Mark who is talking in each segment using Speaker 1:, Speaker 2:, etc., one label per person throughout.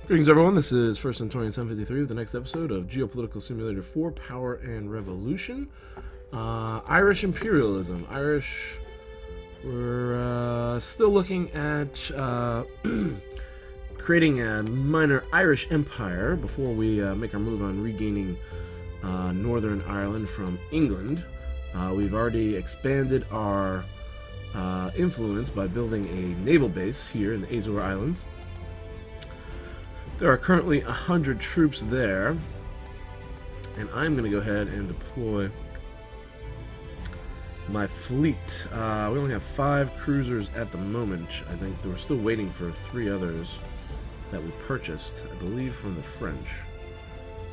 Speaker 1: Greetings, everyone. This is First Centurion 753 with the next episode of Geopolitical Simulator 4 Power and Revolution. Irish Imperialism. We're still looking at creating a minor Irish empire before we make our move on regaining Northern Ireland from England. We've already expanded our influence by building a naval base here in the Azore Islands. There are currently 100 troops there, and I'm going to go ahead and deploy my fleet. We only have 5 cruisers at the moment. I think we're still waiting for 3 others that we purchased, I believe, from the French.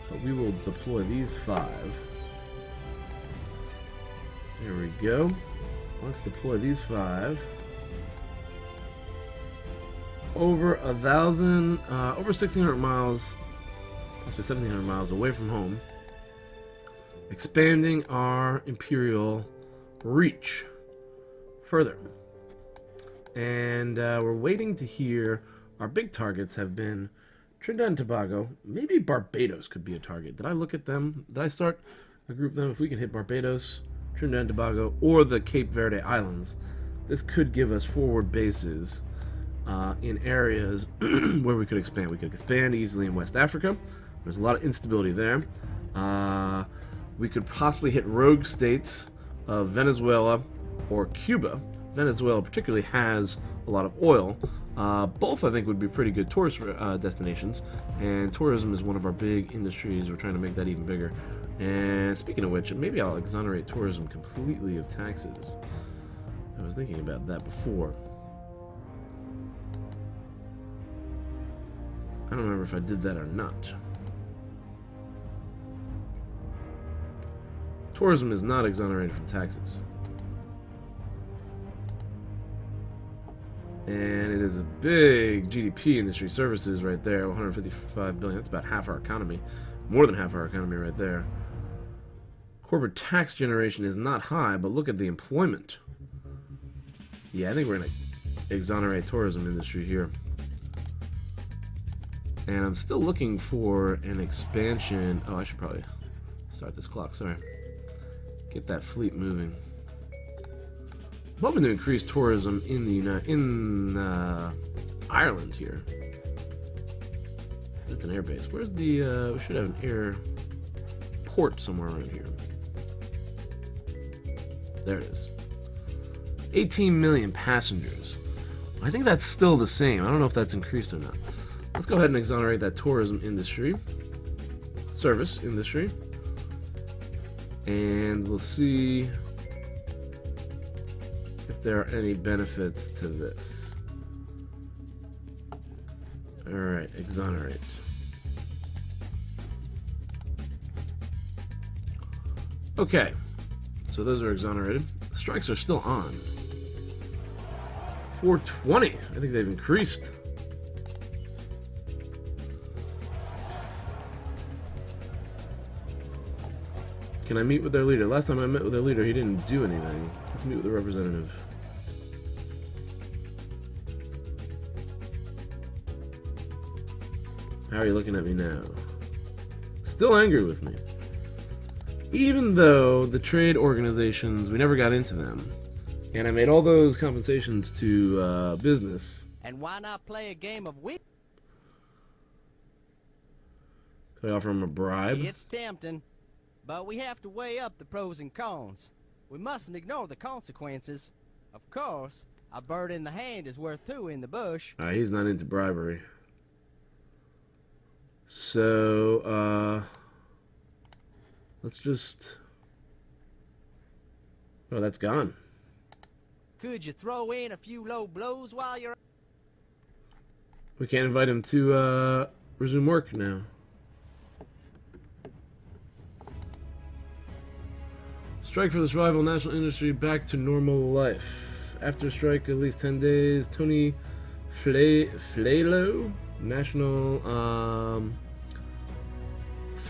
Speaker 1: But we will deploy these 5. There we go. Let's deploy these 5. Over 1,600 miles, possibly 1,700 miles away from home, expanding our imperial reach further. And we're waiting to hear. Our big targets have been Trinidad and Tobago. Maybe Barbados could be a target. Did I look at them? Did I start a group of them? If we can hit Barbados, Trinidad and Tobago, or the Cape Verde Islands, this could give us forward bases in areas where we could expand. We could expand easily in West Africa. There's a lot of instability there. We could possibly hit rogue states of Venezuela or Cuba. Venezuela particularly has a lot of oil. Both, I think, would be pretty good tourist destinations, and tourism is one of our big industries. We're trying to make that even bigger. And speaking of which, maybe I'll exonerate tourism completely of taxes. I was thinking about that before. I don't remember if I did that or not. Tourism is not exonerated from taxes. And it is a big GDP industry. Services right there, 155 billion. That's about half our economy. More than half our economy right there. Corporate tax generation is not high, but look at the employment. Yeah, I think we're going to exonerate tourism industry here. And I'm still looking for an expansion. Oh, I should probably start this clock. Sorry. Get that fleet moving. I'm hoping to increase tourism in Ireland here. That's an air base. Where's the? We should have an air port somewhere around here. There it is. 18 million passengers. I think that's still the same. I don't know if that's increased or not. Let's go ahead and exonerate that tourism industry, service industry, and we'll see if there are any benefits to this. Alright, exonerate. Okay, so those are exonerated. Strikes are still on. 420. I think they've increased. Can I meet with their leader? Last time I met with their leader, he didn't do anything. Let's meet with the representative. How are you looking at me now? Still angry with me. Even though the trade organizations, we never got into them. And I made all those compensations to business.
Speaker 2: And why not play a game of wit?
Speaker 1: Could I offer him a bribe?
Speaker 2: It's tempting. But we have to weigh up the pros and cons. We mustn't ignore the consequences. Of course, a bird in the hand is worth 2 in the bush.
Speaker 1: He's not into bribery. So, let's just... Oh, that's gone.
Speaker 2: Could you throw in a few low blows while you're...
Speaker 1: We can't invite him to, resume work now. Strike for the survival of national industry back to normal life. After strike, at least 10 days. Tony Flelo, national,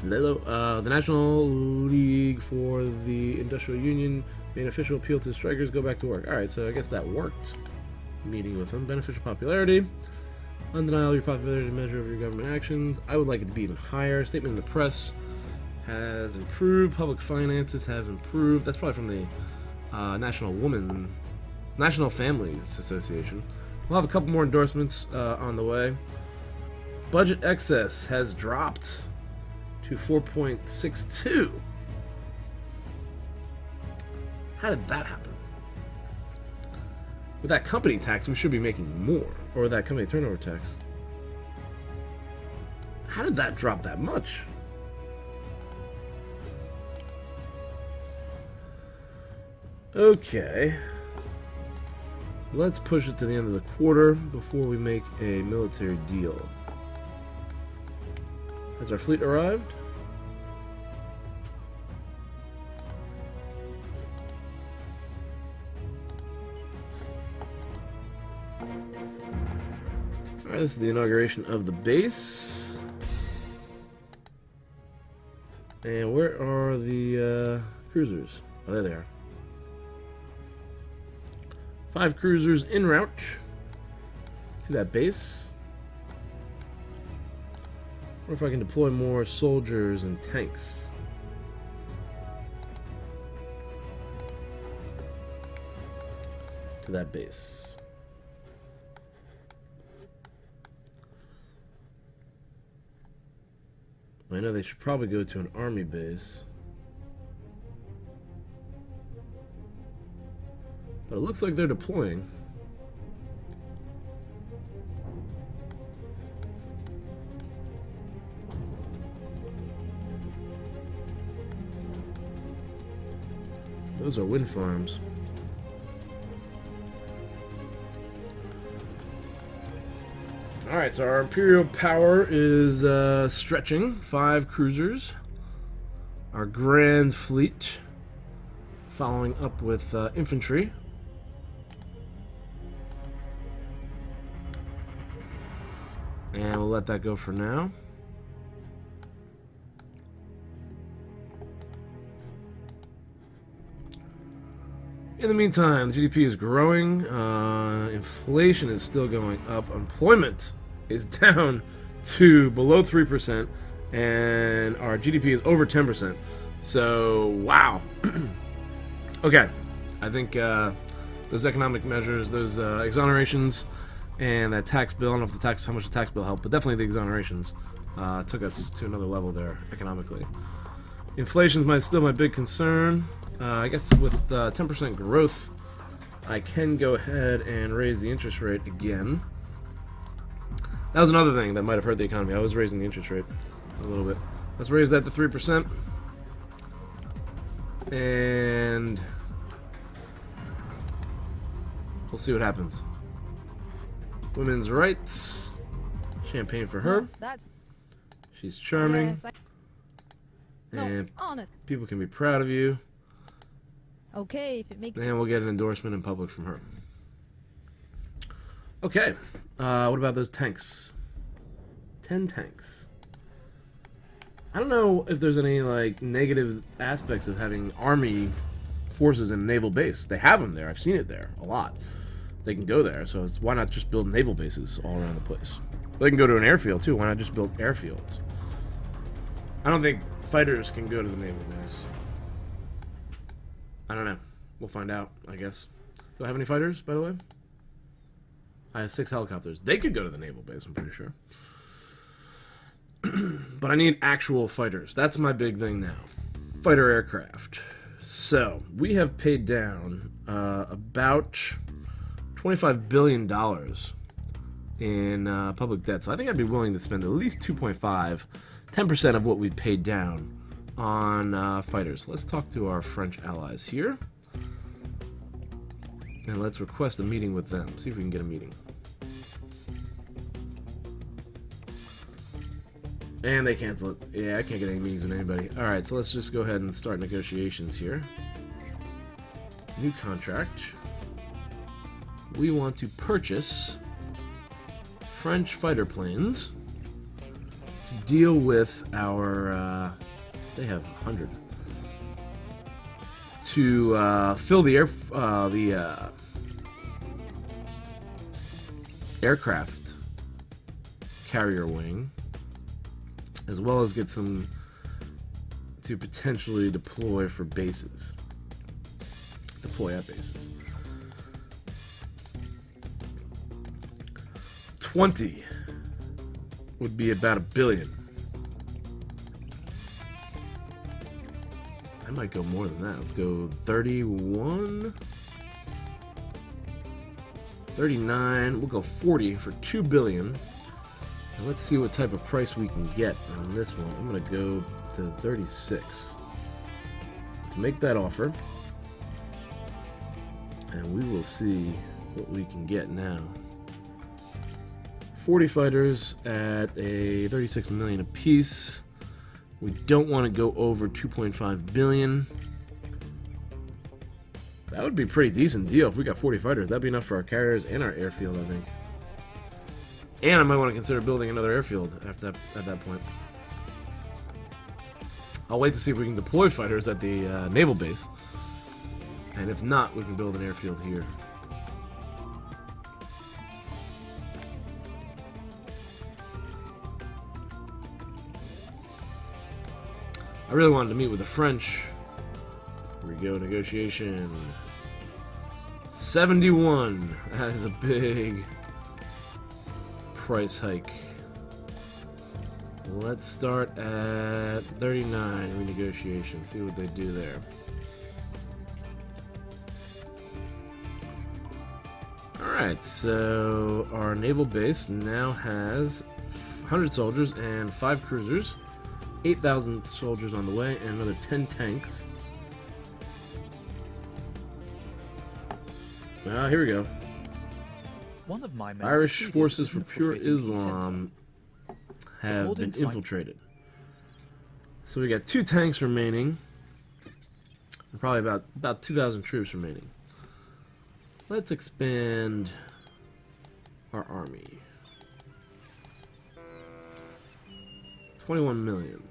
Speaker 1: the National League for the Industrial Union made an official appeal to strikers go back to work. Alright, so I guess that worked. Meeting with them. Beneficial popularity. Undeniable, your popularity measure of your government actions. I would like it to be even higher. Statement in the press has improved. Public finances have improved. That's probably from the National Families Association. We'll have a couple more endorsements on the way. Budget excess has dropped to 4.62. How did that happen? With that company tax, we should be making more. Or with that company turnover tax. How did that drop that much? Okay. Let's push it to the end of the quarter before we make a military deal. Has our fleet arrived? Alright, this is the inauguration of the base. And where are the cruisers? Oh, there they are. 5 cruisers en route to that base. What if I can deploy more soldiers and tanks? To that base. I know they should probably go to an army base. But it looks like they're deploying. Those are wind farms. Alright, so our Imperial power is stretching. 5 cruisers. Our Grand Fleet following up with infantry. And we'll let that go for now. In the meantime, the GDP is growing. Inflation is still going up. Employment is down to below 3%. And our GDP is over 10%. So, wow. Okay. I think those economic measures, those exonerations, and that tax bill, I don't know if how much the tax bill helped, but definitely the exonerations took us to another level there economically. Inflation is still my big concern. I guess with 10% growth, I can go ahead and raise the interest rate again. That was another thing that might have hurt the economy. I was raising the interest rate a little bit. Let's raise that to 3%. And we'll see what happens. Women's rights. Champagne for her. She's charming.
Speaker 3: Yes,
Speaker 1: And
Speaker 3: honest.
Speaker 1: people can be proud of you.
Speaker 3: Okay, if it makes
Speaker 1: And we'll get an endorsement in public from her. Okay. What about those tanks? 10 tanks. I don't know if there's any like negative aspects of having army forces in a naval base. They have them there. I've seen it there a lot. They can go there, so why not just build naval bases all around the place? They can go to an airfield too. Why not just build airfields? I don't think fighters can go to the naval base. I don't know. We'll find out, I guess. Do I have any fighters, by the way? I have 6 helicopters. They could go to the naval base, I'm pretty sure. But I need actual fighters. That's my big thing now. Fighter aircraft. So, we have paid down about $25 billion in public debt. So I think I'd be willing to spend at least 10% of what we paid down on fighters. Let's talk to our French allies here. And let's request a meeting with them. See if we can get a meeting. And they cancel it. Yeah, I can't get any meetings with anybody. Alright, so let's just go ahead and start negotiations here. New contract. We want to purchase French fighter planes to deal with our they have 100 to fill the aircraft carrier wing, as well as get some to potentially deploy for bases. Deploy at bases. 20 would be about $1 billion. I might go more than that. Let's go 31, 39. We'll go 40 for $2 billion. Now let's see what type of price we can get on this one. I'm gonna go to 36. Let's make that offer, and we will see what we can get now. 40 fighters at a 36 million apiece. We don't want to go over 2.5 billion. That would be a pretty decent deal if we got 40 fighters. That'd be enough for our carriers and our airfield, I think. And I might want to consider building another airfield at that point. I'll wait to see if we can deploy fighters at the naval base. And if not, we can build an airfield here. I really wanted to meet with the French. Here we go, negotiation. 71. That is a big price hike. Let's start at 39, renegotiation. See what they do there. Alright, so our naval base now has 100 soldiers and 5 cruisers. 8,000 soldiers on the way, and another 10 tanks. Here we go.
Speaker 4: One of my men
Speaker 1: Irish
Speaker 4: succeeded
Speaker 1: forces
Speaker 4: in
Speaker 1: for pure
Speaker 4: infiltrating the
Speaker 1: Islam have
Speaker 4: According
Speaker 1: been
Speaker 4: to my-
Speaker 1: infiltrated. So we got 2 tanks remaining, and probably about 2,000 troops remaining. Let's expand our army. 21 million.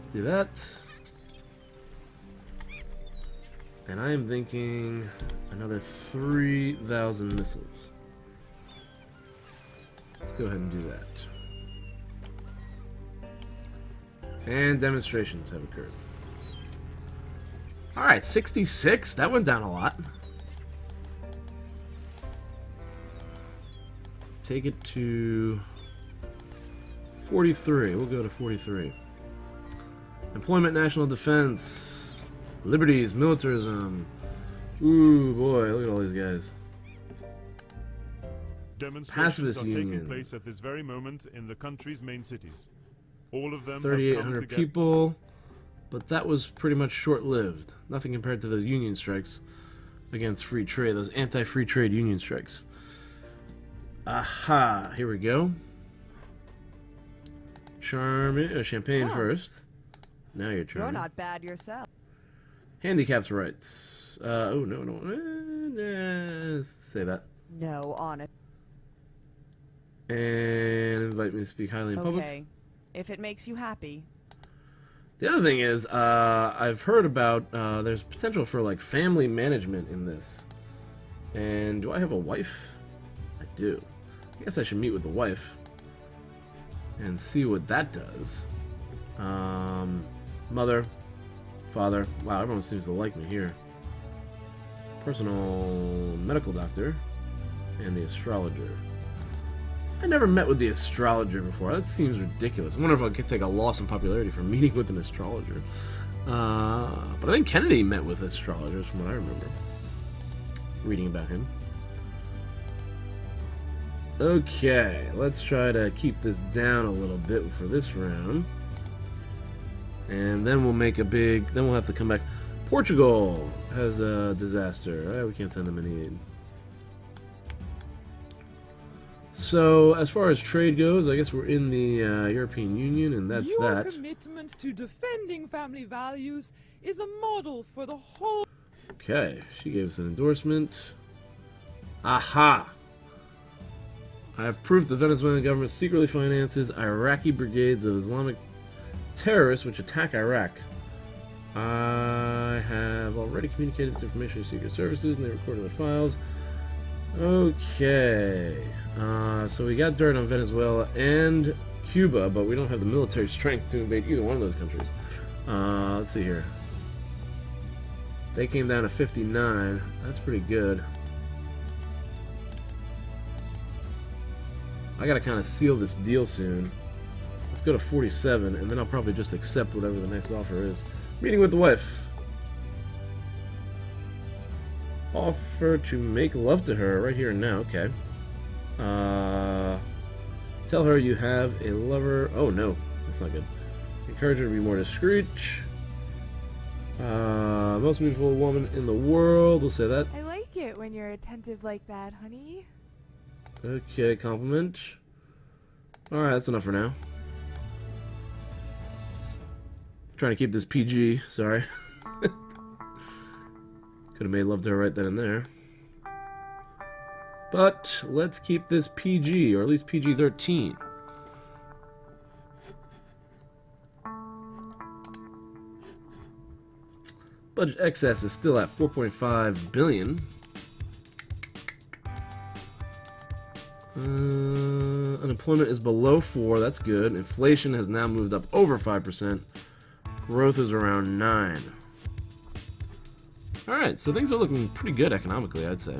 Speaker 1: Let's do that. And I am thinking another 3,000 missiles. Let's go ahead and do that. And demonstrations have occurred. Alright, 66. That went down a lot. Take it to 43. We'll go to 43. Employment, national defense, liberties, militarism. Ooh, boy, look at all these guys.
Speaker 5: Demonstrations
Speaker 1: Pacifist
Speaker 5: are
Speaker 1: Union.
Speaker 5: taking place at this very moment in the country's main cities. All of them have come
Speaker 1: 3,800
Speaker 5: together.
Speaker 1: people, but that was pretty much short-lived. Nothing compared to those union strikes against free trade, those anti-free trade union strikes. Aha, here we go. Champagne
Speaker 6: Oh.
Speaker 1: first. Now you're trying.
Speaker 6: You're not bad yourself.
Speaker 1: Handicaps rights. Oh, no. Say that.
Speaker 6: No, honest.
Speaker 1: And invite me to speak highly in public.
Speaker 6: Okay. If it makes you happy.
Speaker 1: The other thing is, I've heard about, there's potential for, like, family management in this. And do I have a wife? I do. I guess I should meet with the wife and see what that does. Mother, father. Wow, everyone seems to like me here. Personal medical doctor and the astrologer. I never met with the astrologer before. That seems ridiculous. I wonder if I could take a loss in popularity for meeting with an astrologer. But I think Kennedy met with astrologers from what I remember. Reading about him. Okay, let's try to keep this down a little bit for this round. And then we'll make a big... Then we'll have to come back. Portugal has a disaster. We can't send them any aid. So, as far as trade goes, I guess we're in the European Union, and that's
Speaker 7: Your
Speaker 1: that.
Speaker 7: commitment to defending family values is a model for the whole.
Speaker 1: Okay, she gave us an endorsement. Aha! I have proof the Venezuelan government secretly finances Iraqi brigades of Islamic terrorists which attack Iraq. I have already communicated this information to secret services, and they recorded the files. Okay. So we got dirt on Venezuela and Cuba, but we don't have the military strength to invade either one of those countries. Let's see here. They came down to 59. That's pretty good. I gotta kind of seal this deal soon. Let's go to 47, and then I'll probably just accept whatever the next offer is. Meeting with the wife. Offer to make love to her right here and now. Okay. Tell her you have a lover. Oh no, that's not good. Encourage her to be more discreet. Most beautiful woman in the world. We'll say that.
Speaker 8: I like it when you're attentive like that, honey.
Speaker 1: Okay, compliment. Alright, that's enough for now. Trying to keep this PG, sorry. Could have made love to her right then and there. But let's keep this PG, or at least PG-13. Budget excess is still at 4.5 billion. Unemployment is below 4, that's good. Inflation has now moved up over 5%. Growth is around 9. Alright, so things are looking pretty good economically, I'd say.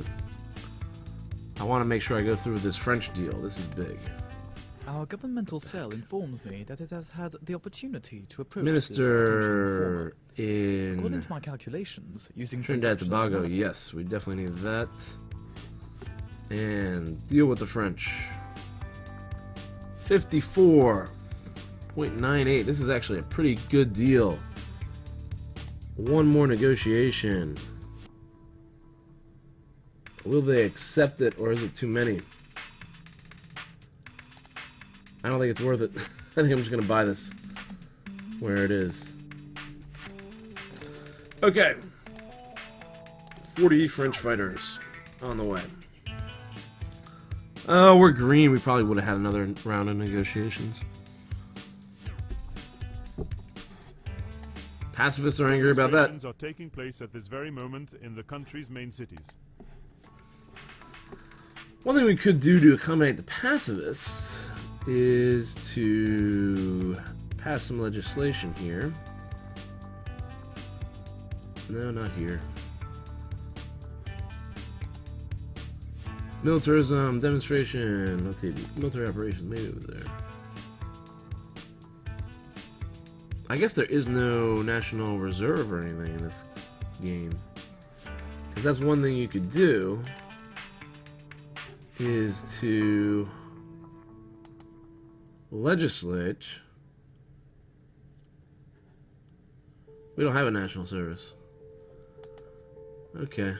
Speaker 1: I want to make sure I go through with this French deal. This is big.
Speaker 4: Our governmental cell informed me that it has had the opportunity to approach
Speaker 1: Minister
Speaker 4: this
Speaker 1: in
Speaker 4: according to my calculations, using
Speaker 1: Trinidad
Speaker 4: transactional
Speaker 1: Tobago,
Speaker 4: analysis.
Speaker 1: yes, we definitely need that. And deal with the French. 54.98. This is actually a pretty good deal. One more negotiation. Will they accept it, or is it too many? I don't think it's worth it. I think I'm just going to buy this where it is. Okay. 40 French fighters on the way. Oh, we're green. We probably would have had another round of negotiations. Pacifists are angry about that.
Speaker 5: Demonstrations are taking place at this very moment in the country's main cities.
Speaker 1: One thing we could do to accommodate the pacifists is to pass some legislation here. No, not here. Militarism demonstration. Let's see, military operations. Maybe it was there. I guess there is no national reserve or anything in this game, because that's one thing you could do. Is to legislate. We don't have a national service. Okay.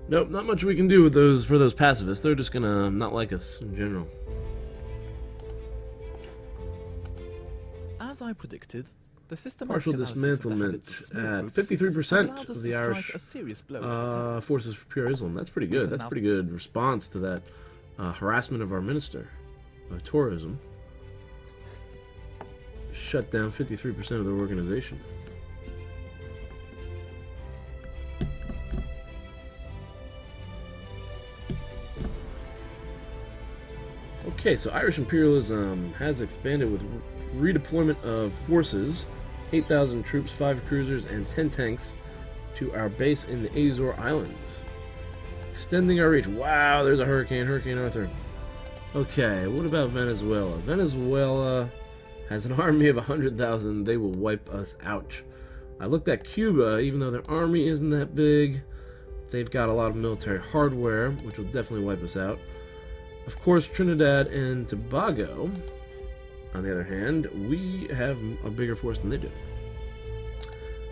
Speaker 1: Nope, not much we can do with those for those pacifists. They're just gonna not like us in general.
Speaker 4: As I predicted, the system
Speaker 1: Partial dismantlement at 53% of the Irish forces for Imperialism. That's pretty good. That's pretty good response to that harassment of our minister of tourism. Shut down 53% of their organization. Okay, so Irish imperialism has expanded with redeployment of forces, 8,000 troops, 5 cruisers, and 10 tanks to our base in the Azore Islands. Extending our reach. Wow, there's a hurricane, Hurricane Arthur. Okay, what about Venezuela? Venezuela has an army of 100,000. They will wipe us out. I looked at Cuba, even though their army isn't that big. They've got a lot of military hardware, which will definitely wipe us out. Of course, Trinidad and Tobago, on the other hand, we have a bigger force than they do.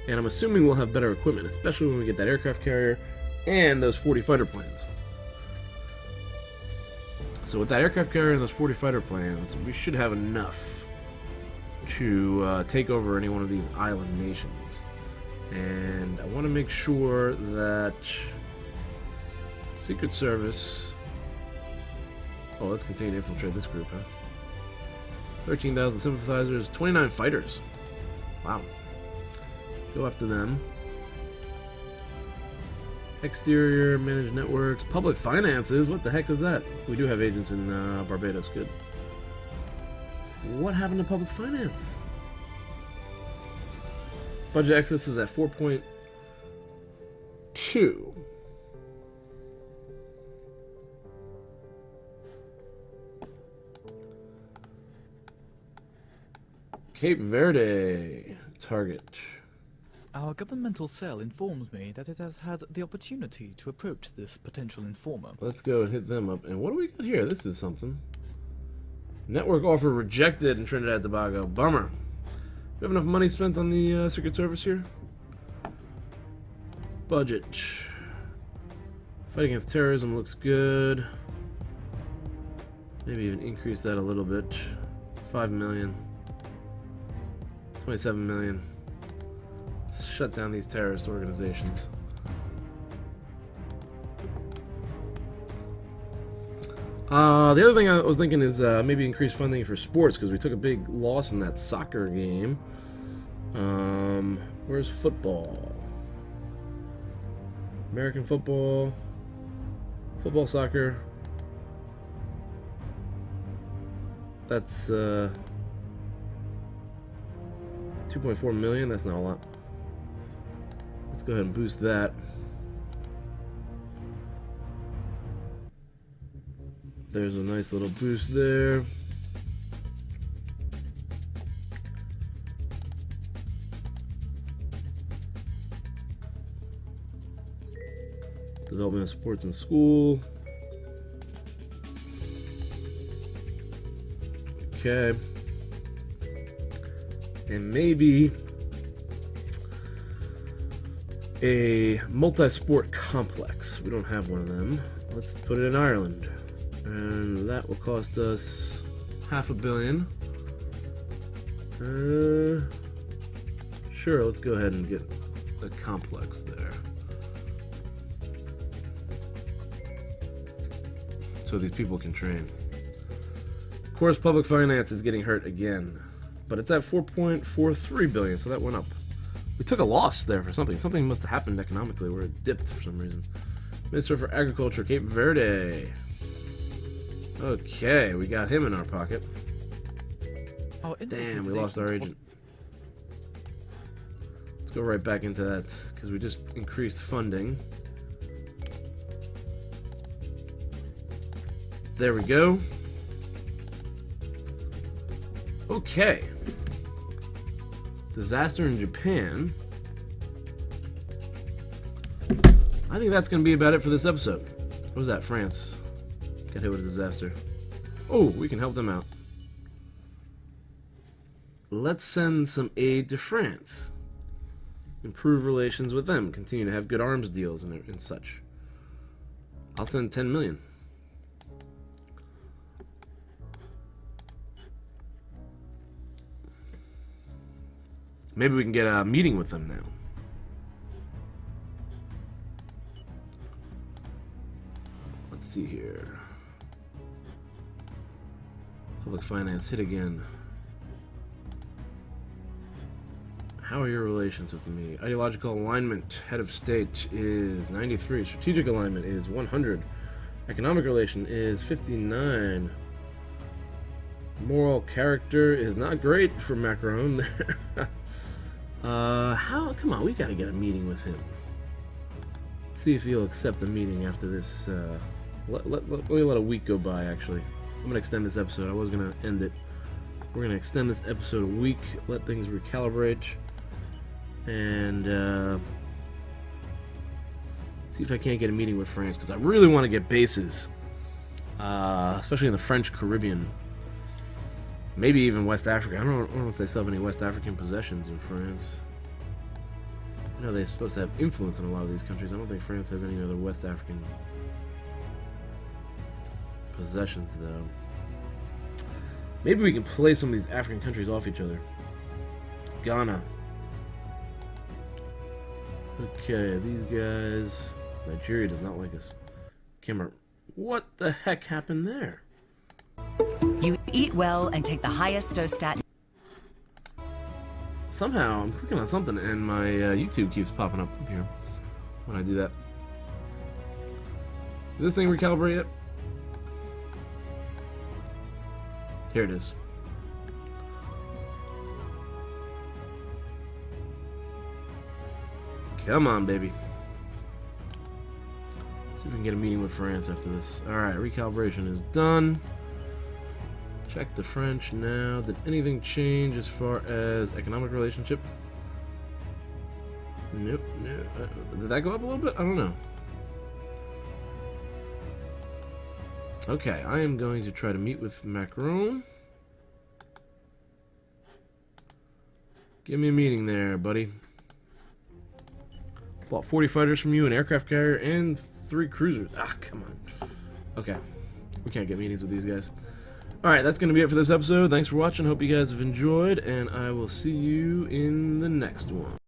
Speaker 1: And I'm assuming we'll have better equipment, especially when we get that aircraft carrier and those 40 fighter planes. So with that aircraft carrier and those 40 fighter planes, we should have enough to take over any one of these island nations. And I want to make sure that Secret Service... Oh, let's continue to infiltrate this group, huh? 13,000 sympathizers, 29 fighters. Wow. Go after them. Exterior, managed networks, public finances. What the heck is that? We do have agents in Barbados. Good. What happened to public finance? Budget excess is at 4.2. Cape Verde target.
Speaker 4: Our governmental cell informs me that it has had the opportunity to approach this potential informer.
Speaker 1: Let's go and hit them up. And what do we got here? This is something. Network offer rejected in Trinidad and Tobago. Bummer. We have enough money spent on the Secret Service here? Budget. Fight against terrorism looks good. Maybe even increase that a little bit. 5 million. 27 million. Let's shut down these terrorist organizations. The other thing I was thinking is maybe increase funding for sports, because we took a big loss in that soccer game. Where's football? American football. Football, soccer. That's 2.4 million. That's not a lot. Let's go ahead and boost that. There's a nice little boost there. Development of sports in school. Okay. And maybe a multi-sport complex. We don't have one of them. Let's put it in Ireland. And that will cost us $500 million. Sure, let's go ahead and get a complex there. So these people can train. Of course, public finance is getting hurt again. But it's at 4.43 billion, so that went up. We took a loss there for something. Something must have happened economically where it dipped for some reason. Minister for Agriculture, Cape Verde. Okay, we got him in our pocket.
Speaker 4: Our
Speaker 1: Damn, we lost our agent. Let's go right back into that, because we just increased funding. There we go. Okay. Disaster in Japan. I think that's going to be about it for this episode. What was that? France. Got hit with a disaster. Oh, we can help them out. Let's send some aid to France. Improve relations with them. Continue to have good arms deals and such. I'll send 10 million. Maybe we can get a meeting with them now. Let's see here. Public finance hit again. How are your relations with me? Ideological alignment, head of state is 93. Strategic alignment is 100. Economic relation is 59. Moral character is not great for Macron there. Come on, we gotta get a meeting with him. Let's see if he'll accept the meeting after this. We'll let a week go by, actually. I'm gonna extend this episode. I was gonna end it. We're gonna extend this episode a week, let things recalibrate, and see if I can't get a meeting with France, because I really want to get bases, especially in the French Caribbean. Maybe even West Africa. I don't know if they still have any West African possessions in France. I know they're supposed to have influence in a lot of these countries. I don't think France has any other West African possessions, though. Maybe we can play some of these African countries off each other. Ghana. Okay, these guys... Nigeria does not like us. Cameroon. What the heck happened there?
Speaker 9: You eat well and take the highest statin.
Speaker 1: Somehow I'm clicking on something and my YouTube keeps popping up here when I do that. Did this thing recalibrate yet? Here it is. Come on, baby. See if we can get a meeting with France after this. Alright, recalibration is done. Check the French now. Did anything change as far as economic relationship? Nope. No. Did that go up a little bit? I don't know. Okay, I am going to try to meet with Macron. Give me a meeting there, buddy. Bought 40 fighters from you, an aircraft carrier, and 3 cruisers. Ah, come on. Okay. We can't get meetings with these guys. Alright, that's going to be it for this episode. Thanks for watching. Hope you guys have enjoyed, and I will see you in the next one.